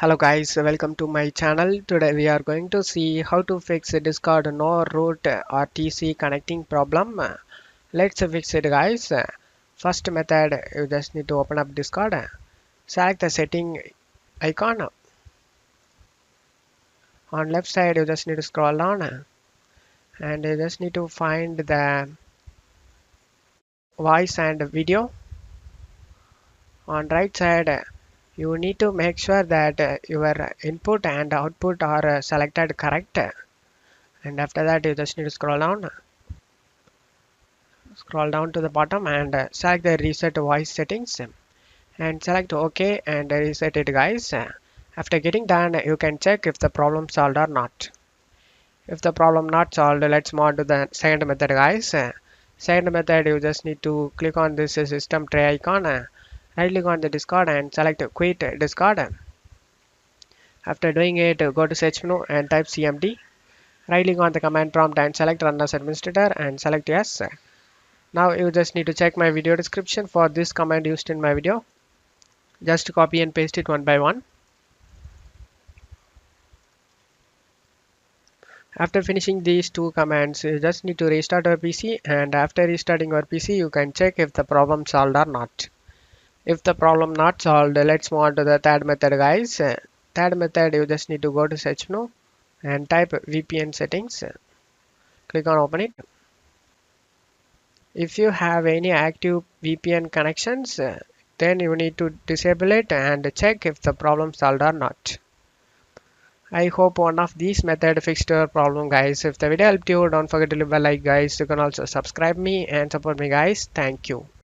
Hello guys, welcome to my channel. Today we are going to see how to fix a Discord no root RTC connecting problem. Let's fix it guys. First method, you just need to open up Discord. Select the setting icon. On left side you just need to scroll down and you just need to find the voice and video. On right side you need to make sure that your input and output are selected correct. And after that you just need to scroll down to the bottom and select the reset voice settings and select OK and reset it guys. After getting done you can check if the problem solved or not. If the problem not solved, let's move on to the second method guys. Second method, you just need to click on this system tray icon, right click on the Discord and select quit Discord. After doing it, go to search menu and type cmd. Right click on the command prompt and select run as administrator and select yes. Now you just need to check my video description for this command used in my video. Just copy and paste it one by one. After finishing these two commands, you just need to restart your PC, and after restarting your PC, you can check if the problem solved or not. If the problem not solved, let's move on to the third method guys. Third method, you just need to go to search menu and type VPN settings. Click on open it. If you have any active VPN connections, then you need to disable it and check if the problem solved or not. I hope one of these methods fixed your problem guys. If the video helped you, don't forget to leave a like guys. You can also subscribe me and support me guys. Thank you.